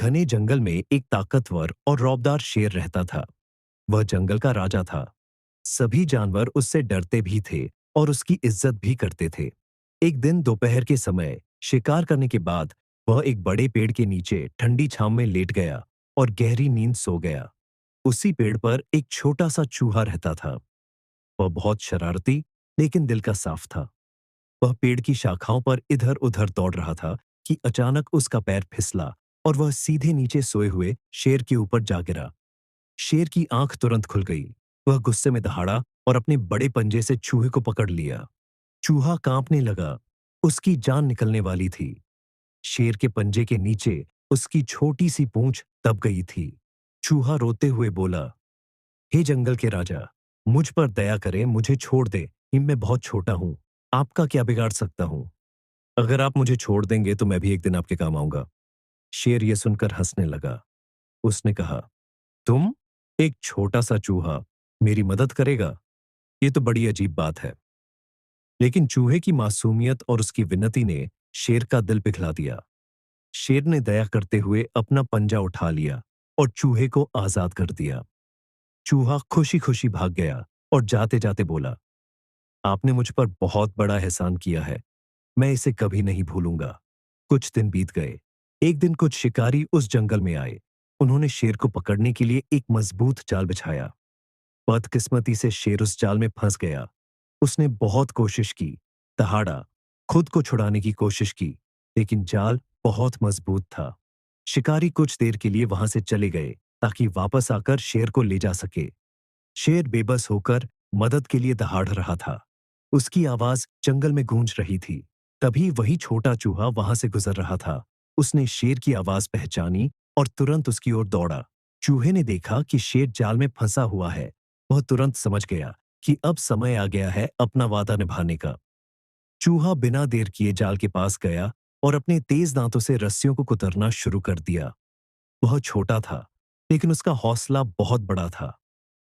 घने जंगल में एक ताकतवर और रौबदार शेर रहता था। वह जंगल का राजा था। सभी जानवर उससे डरते भी थे और उसकी इज्जत भी करते थे। एक दिन दोपहर के समय शिकार करने के बाद वह एक बड़े पेड़ के नीचे ठंडी छांव में लेट गया और गहरी नींद सो गया। उसी पेड़ पर एक छोटा सा चूहा रहता था। वह बहुत शरारती लेकिन दिल का साफ था। वह पेड़ की शाखाओं पर इधर उधर दौड़ रहा था कि अचानक उसका पैर फिसला और वह सीधे नीचे सोए हुए शेर के ऊपर जा गिरा। शेर की आंख तुरंत खुल गई। वह गुस्से में दहाड़ा और अपने बड़े पंजे से चूहे को पकड़ लिया। चूहा कांपने लगा। उसकी जान निकलने वाली थी। शेर के पंजे के नीचे उसकी छोटी सी पूंछ दब गई थी। चूहा रोते हुए बोला, हे जंगल के राजा, मुझ पर दया करें, मुझे छोड़ दे। मैं बहुत छोटा हूं। आपका क्या बिगाड़ सकता हूं? अगर आप मुझे छोड़ देंगे तो मैं भी एक दिन आपके काम आऊंगा। शेर ये सुनकर हंसने लगा। उसने कहा, तुम, एक छोटा सा चूहा, मेरी मदद करेगा? ये तो बड़ी अजीब बात है। लेकिन चूहे की मासूमियत और उसकी विनती ने शेर का दिल पिघला दिया। शेर ने दया करते हुए अपना पंजा उठा लिया और चूहे को आजाद कर दिया। चूहा खुशी खुशी भाग गया और जाते जाते बोला, आपने मुझ पर बहुत बड़ा एहसान किया है। मैं इसे कभी नहीं भूलूंगा। कुछ दिन बीत गए। एक दिन कुछ शिकारी उस जंगल में आए। उन्होंने शेर को पकड़ने के लिए एक मजबूत जाल बिछाया। बदकिस्मती से शेर उस जाल में फंस गया। उसने बहुत कोशिश की, दहाड़ा, खुद को छुड़ाने की कोशिश की, लेकिन जाल बहुत मजबूत था। शिकारी कुछ देर के लिए वहां से चले गए ताकि वापस आकर शेर को ले जा सके। शेर बेबस होकर मदद के लिए दहाड़ रहा था। उसकी आवाज जंगल में गूंज रही थी। तभी वही छोटा चूहा वहां से गुजर रहा था। उसने शेर की आवाज पहचानी और तुरंत उसकी ओर दौड़ा। चूहे ने देखा कि शेर जाल में फंसा हुआ है। वह तुरंत समझ गया कि अब समय आ गया है अपना वादा निभाने का। चूहा बिना देर किए जाल के पास गया और अपने तेज दांतों से रस्सियों को कुतरना शुरू कर दिया। वह छोटा था, लेकिन उसका हौसला बहुत बड़ा था।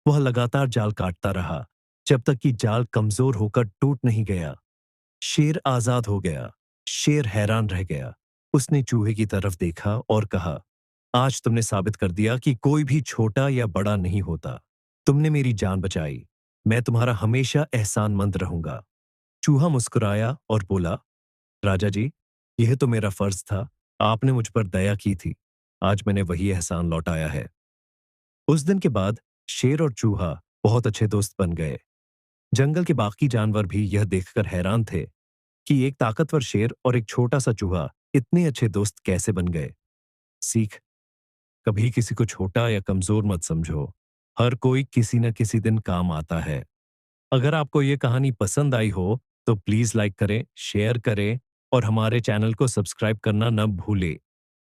वह लगातार जाल काटता रहा जब तक कि जाल कमजोर होकर टूट नहीं गया। शेर आजाद हो गया। शेर हैरान रह गया। उसने चूहे की तरफ देखा और कहा, आज तुमने साबित कर दिया कि कोई भी छोटा या बड़ा नहीं होता। तुमने मेरी जान बचाई। मैं तुम्हारा हमेशा एहसानमंद रहूंगा। चूहा मुस्कुराया और बोला, राजा जी, यह तो मेरा फर्ज था। आपने मुझ पर दया की थी। आज मैंने वही एहसान लौटाया है। उस दिन के बाद शेर और चूहा बहुत अच्छे दोस्त बन गए। जंगल के बाकी जानवर भी यह देखकर हैरान थे कि एक ताकतवर शेर और एक छोटा सा चूहा इतने अच्छे दोस्त कैसे बन गए। सीख, कभी किसी को छोटा या कमजोर मत समझो। हर कोई किसी न किसी दिन काम आता है। अगर आपको ये कहानी पसंद आई हो तो प्लीज लाइक करें, शेयर करें और हमारे चैनल को सब्सक्राइब करना न भूलें।